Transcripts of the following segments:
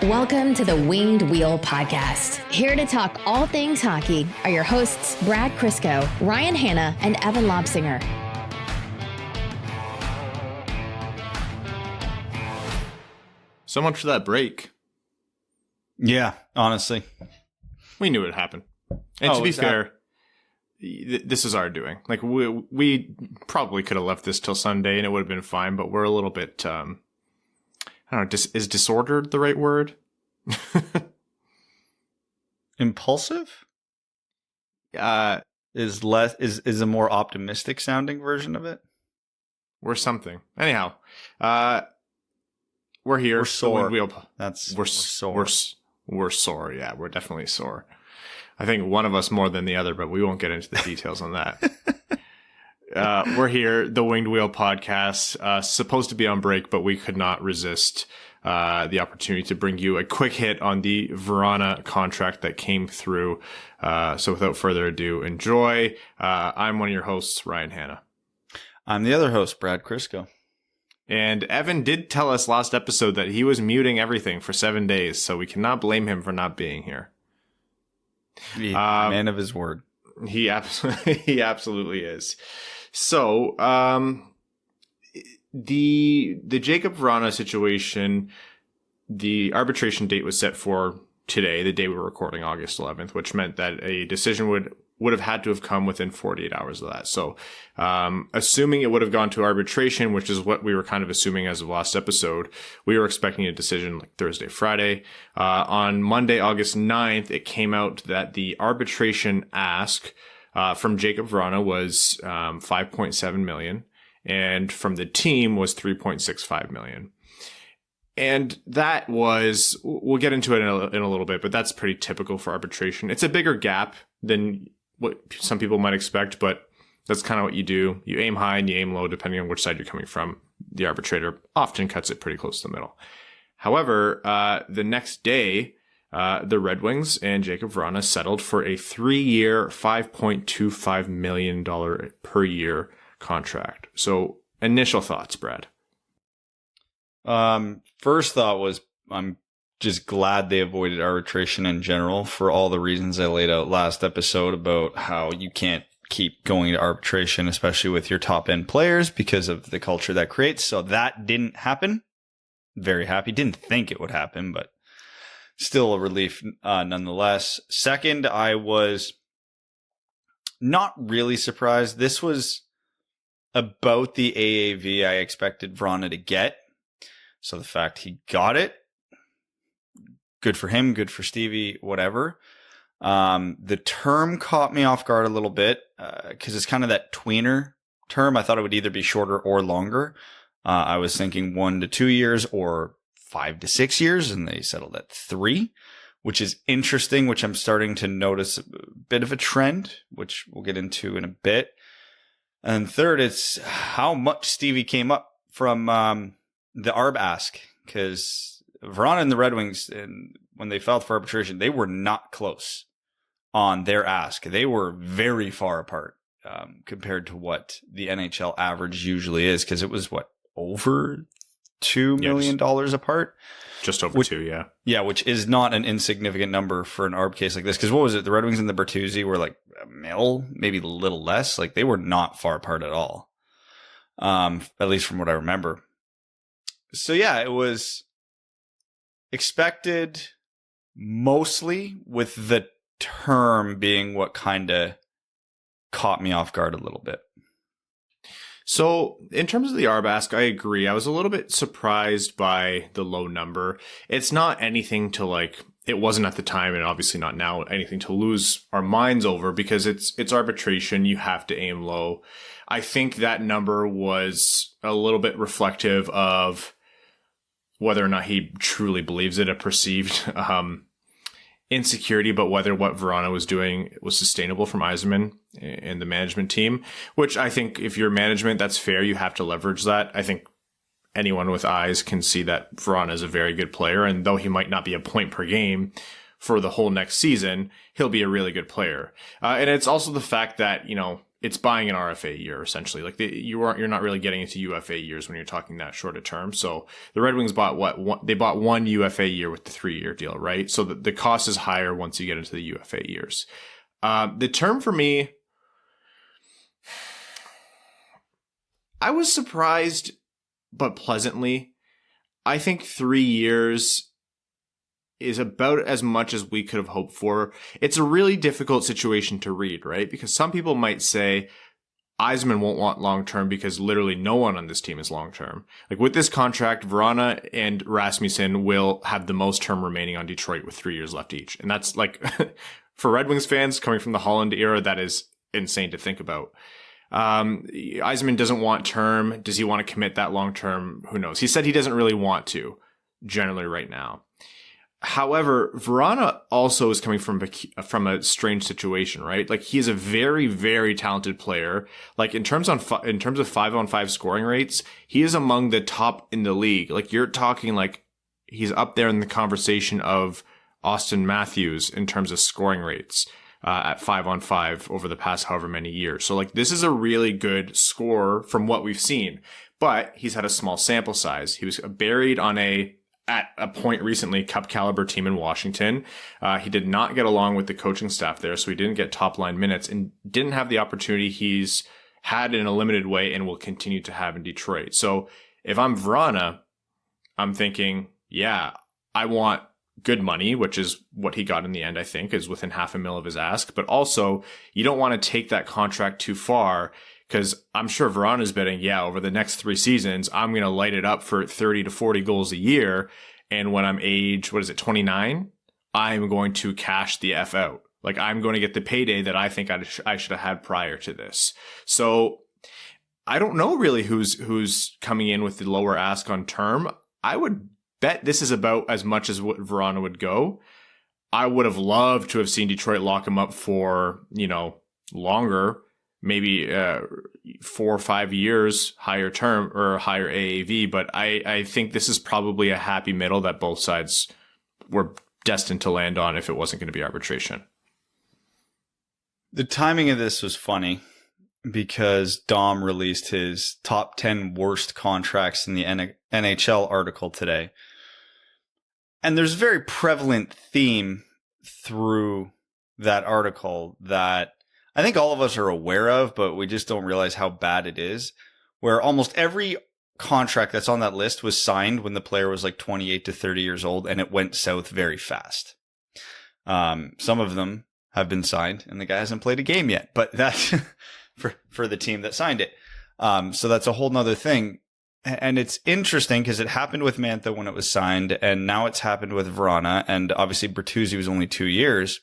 Welcome to the Winged Wheel Podcast. Here to talk all things hockey are your hosts, Brad Crisco, Ryan Hanna, and Evan Lobsinger. So much for that break. Yeah, honestly. We knew it would happen. And to be fair, this is our doing. Like, we probably could have left this till Sunday and it would have been fine, but we're a little bit, I don't know, is disordered the right word? Impulsive? Is a more optimistic sounding version of it? We're something. Anyhow, we're here. We're sore. We're sore. We're sore. Yeah, we're definitely sore. I think one of us more than the other, but we won't get into the details on that. We're here, the Winged Wheel Podcast, supposed to be on break, but we could not resist the opportunity to bring you a quick hit on the Vrana contract that came through. So without further ado, enjoy. I'm one of your hosts, Ryan Hanna. I'm the other host, Brad Crisco. And Evan did tell us last episode that he was muting everything for 7 days, so we cannot blame him for not being here. Man of his word. He absolutely is. So, the Jakub Vrana situation, the arbitration date was set for today, the day we were recording, August 11th, which meant that a decision would have had to have come within 48 hours of that. So, assuming it would have gone to arbitration, which is what we were kind of assuming as of last episode, we were expecting a decision like Thursday, Friday. On Monday, August 9th, it came out that the arbitration ask from Jakub Vrana was $5.7 million, and from the team was $3.65 million. And that was, we'll get into it in a little bit, but that's pretty typical for arbitration. It's a bigger gap than what some people might expect, but that's kind of what you do. You aim high and you aim low depending on which side you're coming from. The arbitrator often cuts it pretty close to the middle. However, the next day, the Red Wings and Jakub Vrana settled for a 3-year, $5.25 million per year contract. So initial thoughts, Brad. First thought was I'm just glad they avoided arbitration in general for all the reasons I laid out last episode about how you can't keep going to arbitration, especially with your top end players because of the culture that creates. So that didn't happen. Very happy. Didn't think it would happen, but still a relief nonetheless. Second, I was not really surprised. This was about the AAV I expected Vrana to get. So the fact he got it, good for him, good for Stevie, whatever. The term caught me off guard a little bit because it's kind of that tweener term. I thought it would either be shorter or longer. I was thinking 1 to 2 years or 5 to 6 years, and they settled at 3, which is interesting, which I'm starting to notice a bit of a trend, which we'll get into in a bit. And third, it's how much Stevie came up from the ARB ask, because Vrana and the Red Wings, and when they filed for arbitration, they were not close on their ask. They were very far apart compared to what the NHL average usually is, because it was, over $2 million apart? Just over 2, yeah. Yeah, which is not an insignificant number for an ARB case like this, because what was it? The Red Wings and the Bertuzzi were like $1 million, maybe a little less. Like, they were not far apart at all, at least from what I remember. So yeah, it was expected, mostly, with the term being what kind of caught me off guard a little bit. So in terms of the ARB ask, I agree. I was a little bit surprised by the low number. It's not anything to it wasn't at the time, and obviously not now, anything to lose our minds over, because it's arbitration. You have to aim low. I think that number was a little bit reflective of whether or not he truly believes it, a perceived insecurity about whether what Vrana was doing was sustainable from Yzerman and the management team, which I think if you're management, that's fair. You have to leverage that. I think anyone with eyes can see that Vrana is a very good player, and though he might not be a point per game for the whole next season, he'll be a really good player. And it's also the fact that, it's buying an RFA year essentially. Like you're not really getting into UFA years when you're talking that short a term. So the Red Wings bought they bought one UFA year with the 3-year deal, right? So the cost is higher once you get into the UFA years. The term for me, I was surprised, but pleasantly. I think 3 years is about as much as we could have hoped for. It's a really difficult situation to read, right? Because some people might say Yzerman won't want long-term because literally no one on this team is long-term. Like with this contract, Vrana and Rasmussen will have the most term remaining on Detroit with 3 years left each. And that's like, for Red Wings fans coming from the Holland era, that is insane to think about. Yzerman doesn't want term. Does he want to commit that long-term? Who knows? He said he doesn't really want to, generally right now. However, Vrana also is coming from a strange situation, right? Like he is a very, very talented player. Like in terms of 5-on-5 scoring rates, he is among the top in the league. Like you're talking like he's up there in the conversation of Austin Matthews in terms of scoring rates at 5-on-5 over the past however many years. So like this is a really good scorer from what we've seen, but he's had a small sample size. He was buried on at a point recently, cup caliber team in Washington. He did not get along with the coaching staff there, so he didn't get top line minutes and didn't have the opportunity he's had in a limited way and will continue to have in Detroit. So if I'm Vrana, I'm thinking, yeah, I want good money, which is what he got in the end, I think, is within $500,000 of his ask. But also, you don't want to take that contract too far, because I'm sure Vrana's betting, yeah, over the next 3 seasons, I'm going to light it up for 30 to 40 goals a year. And when I'm age, 29, I'm going to cash the F out. Like I'm going to get the payday that I think I should have had prior to this. So I don't know really who's coming in with the lower ask on term. I would bet this is about as much as what Vrana would go. I would have loved to have seen Detroit lock him up for, longer, maybe 4 or 5 years, higher term or higher AAV. But I think this is probably a happy middle that both sides were destined to land on if it wasn't going to be arbitration. The timing of this was funny because Dom released his top 10 worst contracts in the NHL article today. And there's a very prevalent theme through that article that I think all of us are aware of, but we just don't realize how bad it is, where almost every contract that's on that list was signed when the player was like 28 to 30 years old, and it went south very fast. Some of them have been signed, and the guy hasn't played a game yet, but that's for the team that signed it. So that's a whole nother thing. And it's interesting because it happened with Mantha when it was signed, and now it's happened with Vrana, and obviously Bertuzzi was only 2 years.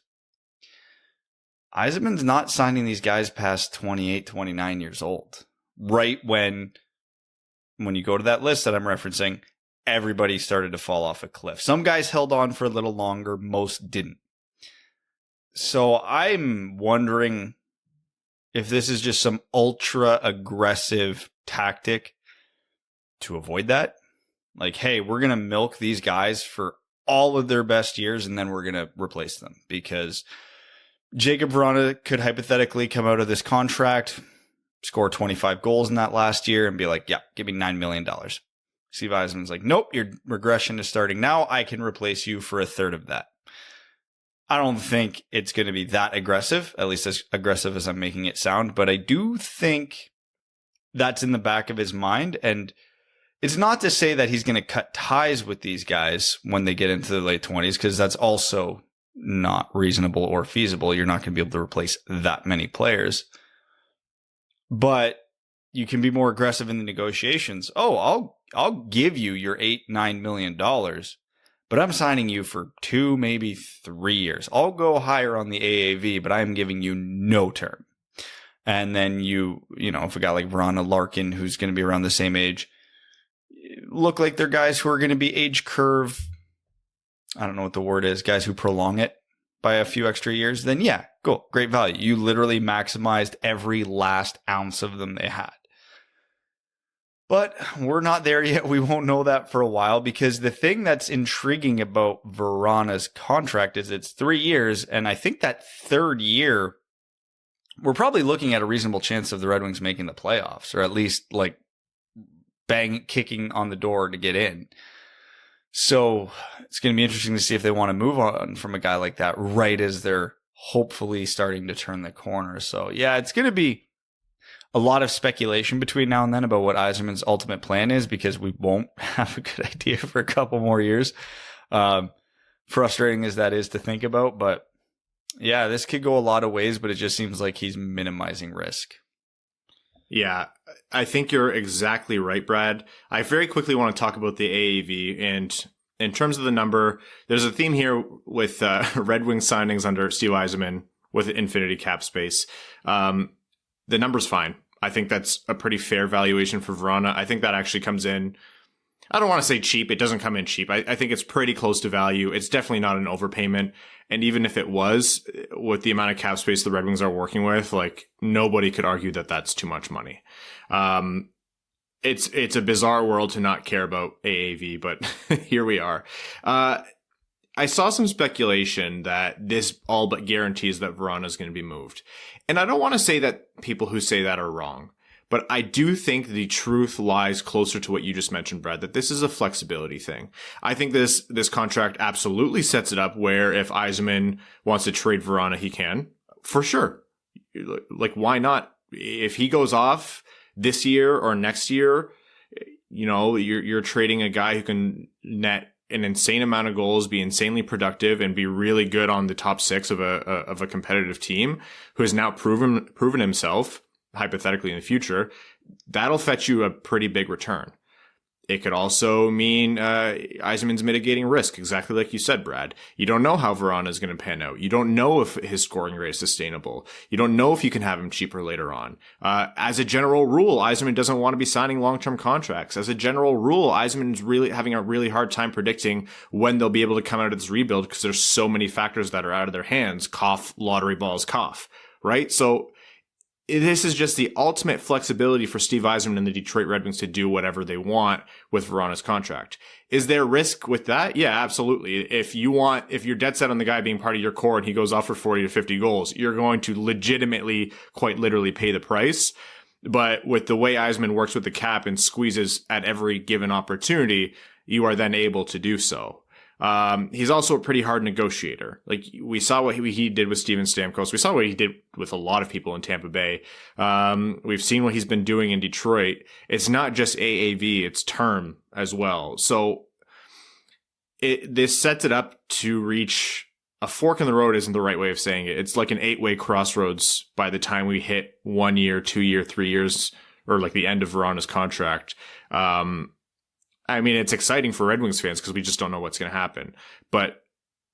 Yzerman's not signing these guys past 28, 29 years old. Right when you go to that list that I'm referencing, everybody started to fall off a cliff. Some guys held on for a little longer, most didn't. So I'm wondering if this is just some ultra aggressive tactic to avoid that. Like, hey, we're going to milk these guys for all of their best years and then we're going to replace them, because Jakub Vrana could hypothetically come out of this contract, score 25 goals in that last year and be like, yeah, give me $9 million. Steve Yzerman's like, nope, your regression is starting now. I can replace you for a third of that. I don't think it's going to be that aggressive, at least as aggressive as I'm making it sound, but I do think that's in the back of his mind. And it's not to say that he's going to cut ties with these guys when they get into the late 20s, because that's also not reasonable or feasible. You're not going to be able to replace that many players. But you can be more aggressive in the negotiations. Oh, I'll give you your $8-9 million, but I'm signing you for 2, maybe 3 years. I'll go higher on the AAV, but I'm giving you no term. And then if a guy like Vrana, Larkin, who's going to be around the same age, look like they're guys who are going to be age curve, I don't know what the word is, guys who prolong it by a few extra years, then yeah, cool, great value. You literally maximized every last ounce of them they had. But we're not there yet. We won't know that for a while, because the thing that's intriguing about Vrana's contract is it's 3 years, and I think that third year we're probably looking at a reasonable chance of the Red Wings making the playoffs, or at least like kicking on the door to get in. So it's going to be interesting to see if they want to move on from a guy like that right as they're hopefully starting to turn the corner. So yeah, it's going to be a lot of speculation between now and then about what Yzerman's ultimate plan is, because we won't have a good idea for a couple more years. Frustrating as that is to think about, but yeah, this could go a lot of ways, but it just seems like he's minimizing risk. Yeah, I think you're exactly right, Brad. I very quickly want to talk about the AAV, and in terms of the number, there's a theme here with Red Wing signings under Steve Yzerman with infinity cap space. The number's fine. I think that's a pretty fair valuation for Vrana. I think that actually comes in, I don't want to say cheap. It doesn't come in cheap. I think it's pretty close to value. It's definitely not an overpayment. And even if it was, with the amount of cap space the Red Wings are working with, like, nobody could argue that that's too much money. It's a bizarre world to not care about AAV, but here we are. I saw some speculation that this all but guarantees that Vrana is going to be moved. And I don't want to say that people who say that are wrong, but I do think the truth lies closer to what you just mentioned, Brad, that this is a flexibility thing. I think this contract absolutely sets it up where if Yzerman wants to trade Vrana, he can, for sure. Like, why not? If he goes off this year or next year, you know, you're trading a guy who can net an insane amount of goals, be insanely productive, and be really good on the top six of a competitive team, who has now proven himself, hypothetically in the future. That'll fetch you a pretty big return. It could also mean Yzerman's mitigating risk, exactly like you said, Brad. You don't know how Vrana is going to pan out. You don't know if his scoring rate is sustainable. You don't know if you can have him cheaper later on. As a general rule, Yzerman doesn't want to be signing long-term contracts. As a general rule, Yzerman's really having a really hard time predicting when they'll be able to come out of this rebuild, because there's so many factors that are out of their hands. Cough, lottery balls, cough, right? So this is just the ultimate flexibility for Steve Yzerman and the Detroit Red Wings to do whatever they want with Vrana's contract. Is there risk with that? Yeah, absolutely. If you're dead set on the guy being part of your core and he goes off for 40 to 50 goals, you're going to legitimately, quite literally, pay the price. But with the way Yzerman works with the cap and squeezes at every given opportunity, you are then able to do so. He's also a pretty hard negotiator. Like, we saw what he did with Steven Stamkos. We saw what he did with a lot of people in Tampa Bay. We've seen what he's been doing in Detroit. It's not just AAV, it's term as well. So this sets it up to reach a fork in the road. Isn't the right way of saying it. It's like an 8-way crossroads by the time we hit 1 year, 2 year, 3 years, or like the end of Vrana's contract. I mean, it's exciting for Red Wings fans because we just don't know what's going to happen. But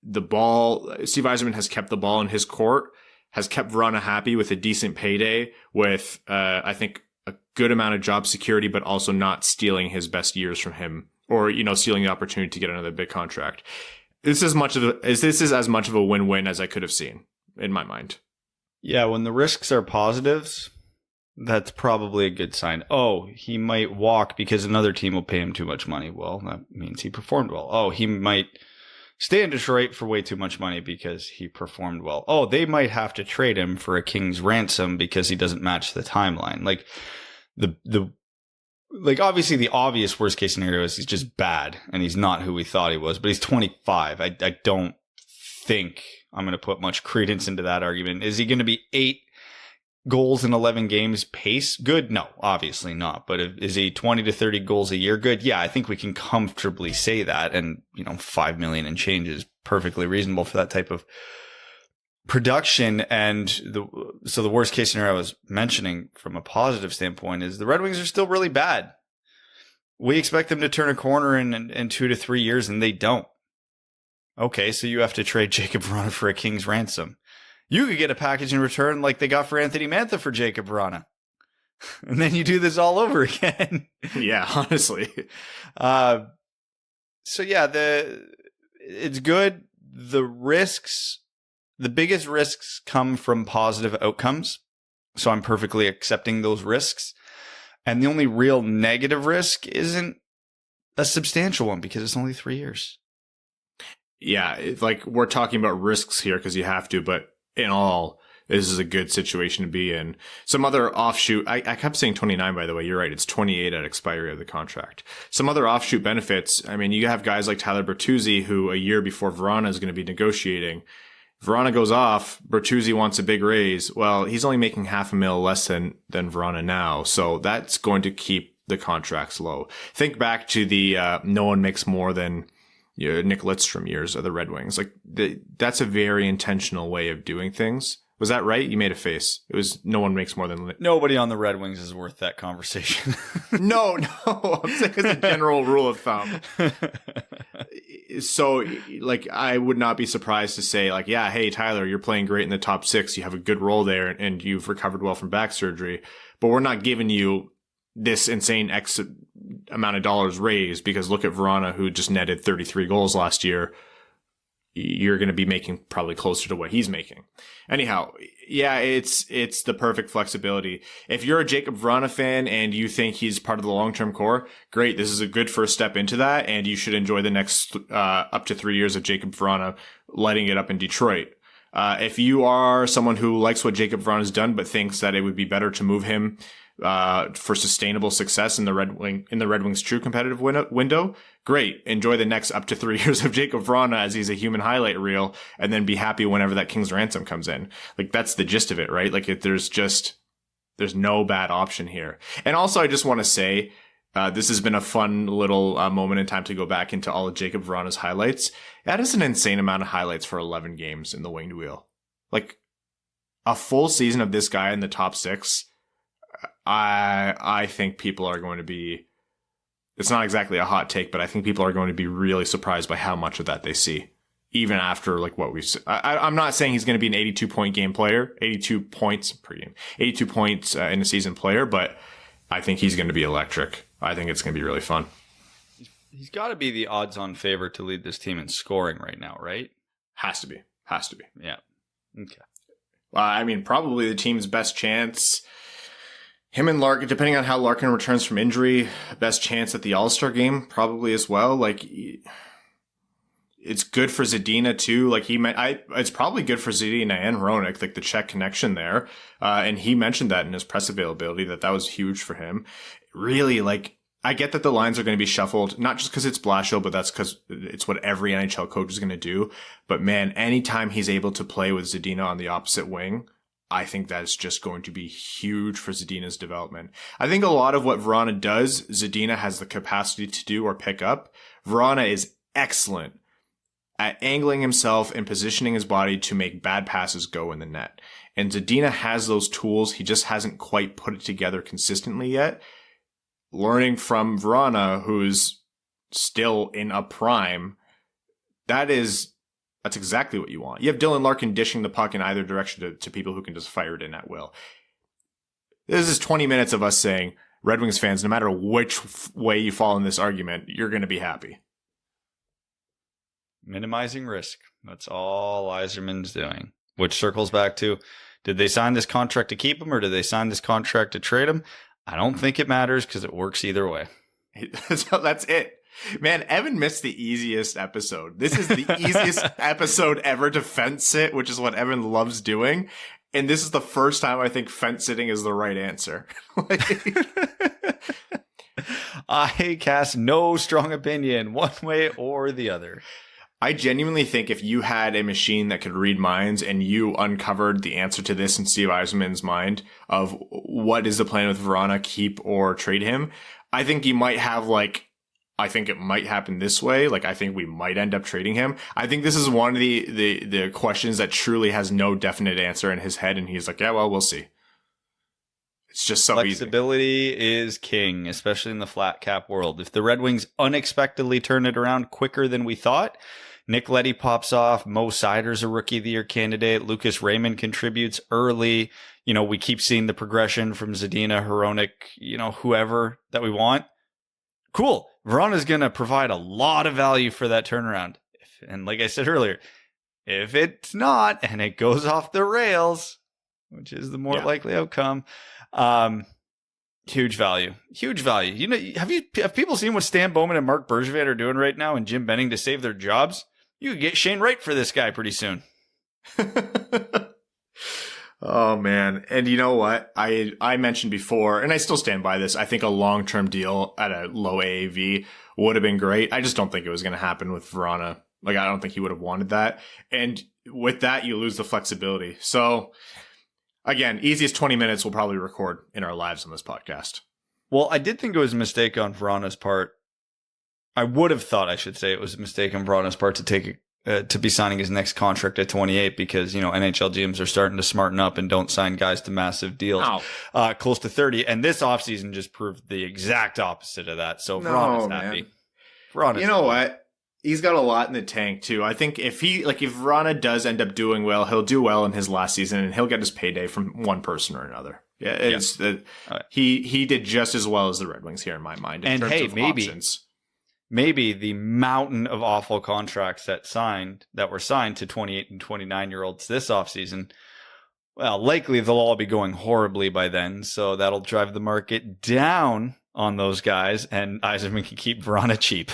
Steve Yzerman has kept the ball in his court, has kept Vrana happy with a decent payday, with, I think, a good amount of job security, but also not stealing his best years from him, or, you know, stealing the opportunity to get another big contract. This is as much of a win-win as I could have seen, in my mind. Yeah, when the risks are positives, that's probably a good sign. Oh, he might walk because another team will pay him too much money. Well, that means he performed well. Oh, he might stay in Detroit for way too much money because he performed well. Oh, they might have to trade him for a king's ransom because he doesn't match the timeline. Like, obviously the obvious worst case scenario is he's just bad and he's not who we thought he was, but he's 25. I don't think I'm going to put much credence into that argument. Is he going to be 8 goals in 11 games pace? Good? No, obviously not. But is he 20 to 30 goals a year? Good. Yeah, I think we can comfortably say that. And, you know, 5 million and change is perfectly reasonable for that type of production. And so the worst case scenario I was mentioning from a positive standpoint is the Red Wings are still really bad. We expect them to turn a corner in 2 to 3 years, and they don't. Okay, so you have to trade Jakub Vrana for a king's ransom. You could get a package in return like they got for Anthony Mantha for Jakub Vrana. And then you do this all over again. Yeah, honestly. So yeah, it's good. The biggest risks come from positive outcomes. So I'm perfectly accepting those risks. And the only real negative risk isn't a substantial one because it's only 3 years. Yeah, it's like we're talking about risks here because you have to, but in all, this is a good situation to be in. Some other offshoot, I kept saying 29, by the way. You're right. It's 28 at expiry of the contract. Some other offshoot benefits. I mean, you have guys like Tyler Bertuzzi, who a year before Vrana is going to be negotiating. Vrana goes off. Bertuzzi wants a big raise. Well, he's only making $500,000 less than Vrana now. So that's going to keep the contracts low. Think back to the, no one makes more than Nick Lidstrom years of the Red Wings. Like that's a very intentional way of doing things. Was that right? You made a face. It was no one makes more than... Nobody on the Red Wings is worth that conversation. No. I'm saying as a general rule of thumb. So, like, I would not be surprised to say, like, yeah, hey, Tyler, you're playing great in the top 6. You have a good role there and you've recovered well from back surgery. But we're not giving you this insane X amount of dollars raised because look at Vrana, who just netted 33 goals last year. You're going to be making probably closer to what he's making. Anyhow, yeah, it's the perfect flexibility. If you're a Jakub Vrana fan and you think he's part of the long-term core, great. This is a good first step into that, and you should enjoy the next up to 3 years of Jakub Vrana lighting it up in Detroit. If you are someone who likes what Jakub Vrana's done but thinks that it would be better to move him for sustainable success in the Red Wings' true competitive window, great. Enjoy the next up to 3 years of Jakub Vrana as he's a human highlight reel, and then be happy whenever that King's ransom comes in. Like that's the gist of it, right? Like there's no bad option here. And also, I just want to say, this has been a fun little moment in time to go back into all of Jakub Vrana's highlights. That is an insane amount of highlights for 11 games in the winged wheel. Like a full season of this guy in the top 6. I think people are going to be, it's not exactly a hot take, but I think people are going to be really surprised by how much of that they see, even after like what we've seen. I'm not saying he's going to be an 82-point game player, 82 points per game, 82 points in a season player, but I think he's going to be electric. I think it's going to be really fun. He's got to be the odds-on favorite to lead this team in scoring right now, right? Has to be. Yeah. Okay. I mean, probably the team's best chance. Him and Larkin, depending on how Larkin returns from injury, best chance at the All-Star game, probably as well. Like, it's good for Zadina too. Like it's probably good for Zadina and Hronek, like the Czech connection there. And he mentioned that in his press availability that was huge for him. Really, like, I get that the lines are going to be shuffled, not just because it's Blashill, but that's because it's what every NHL coach is going to do. But man, anytime he's able to play with Zadina on the opposite wing, I think that's just going to be huge for Zadina's development. I think a lot of what Vrana does, Zadina has the capacity to do or pick up. Vrana is excellent at angling himself and positioning his body to make bad passes go in the net. And Zadina has those tools. He just hasn't quite put it together consistently yet. Learning from Vrana, who's still in a prime, that's exactly what you want. You have Dylan Larkin dishing the puck in either direction to people who can just fire it in at will. This is 20 minutes of us saying, Red Wings fans, no matter which way you fall in this argument, you're going to be happy. Minimizing risk. That's all Yzerman's doing. Which circles back to, did they sign this contract to keep him or did they sign this contract to trade him? I don't think it matters because it works either way. So that's it. Man, Evan missed the easiest episode. This is the easiest episode ever to fence sit, which is what Evan loves doing. And this is the first time I think fence sitting is the right answer. I cast no strong opinion one way or the other. I genuinely think if you had a machine that could read minds and you uncovered the answer to this in Steve Yzerman's mind of what is the plan with Vrana, keep or trade him, I think you might have I think it might happen this way. Like, I think we might end up trading him. I think this is one of the questions that truly has no definite answer in his head. And he's like, yeah, well, we'll see. It's just so Flexibility is king, especially in the flat cap world. If the Red Wings unexpectedly turn it around quicker than we thought, Nick Leddy pops off, Mo Sider's a Rookie of the Year candidate, Lucas Raymond contributes early. You know, we keep seeing the progression from Zadina, Hronek, whoever that we want. Cool. Vrana's going to provide a lot of value for that turnaround. And like I said earlier, if it's not and it goes off the rails, which is the more likely outcome, huge value. Have people seen what Stan Bowman and Mark Bergevin are doing right now and Jim Benning to save their jobs? You could get Shane Wright for this guy pretty soon. Oh man. And you know what? I mentioned before, and I still stand by this. I think a long-term deal at a low AAV would have been great. I just don't think it was going to happen with Vrana. Like, I don't think he would have wanted that. And with that, you lose the flexibility. So again, easiest 20 minutes we'll probably record in our lives on this podcast. Well, I did think it was a mistake on Vrana's part. I would have thought, I should say, it was a mistake on Vrana's part to take to be signing his next contract at 28 because, NHL GMs are starting to smarten up and don't sign guys to massive deals close to 30. And this offseason just proved the exact opposite of that. So Vrana's happy. You know what? He's got a lot in the tank too. I think if Vrana does end up doing well, he'll do well in his last season and he'll get his payday from one person or another. Yeah, he did just as well as the Red Wings here in my mind. In terms of options. Maybe the mountain of awful contracts that were signed to 28 and 29-year-olds this offseason, well, likely they'll all be going horribly by then. So that'll drive the market down on those guys, and Yzerman can keep Vrana cheap.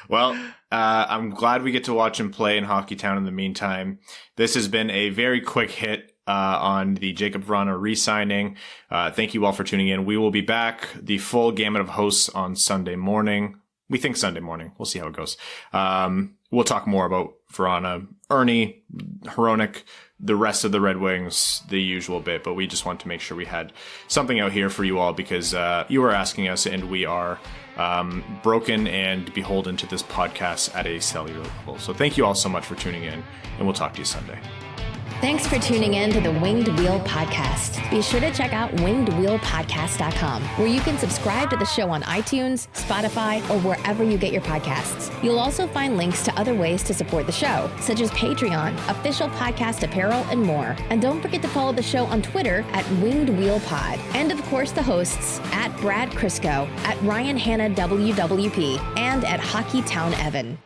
Well, I'm glad we get to watch him play in Hockeytown in the meantime. This has been a very quick hit on the Jakub Vrana re-signing. Thank you all for tuning in. We will be back, the full gamut of hosts, on Sunday morning. We think Sunday morning. We'll see how it goes. We'll talk more about Vrana, Ernie, Hronek, the rest of the Red Wings, the usual bit. But we just want to make sure we had something out here for you all because you were asking us, and we are broken and beholden to this podcast at a cellular level. So thank you all so much for tuning in, and we'll talk to you Sunday. Thanks for tuning in to the Winged Wheel Podcast. Be sure to check out wingedwheelpodcast.com, where you can subscribe to the show on iTunes, Spotify, or wherever you get your podcasts. You'll also find links to other ways to support the show, such as Patreon, official podcast apparel, and more. And don't forget to follow the show on Twitter at Winged Wheel Pod. And of course, the hosts at Brad Crisco, at Ryan Hanna WWP, and at Hockeytown Evan.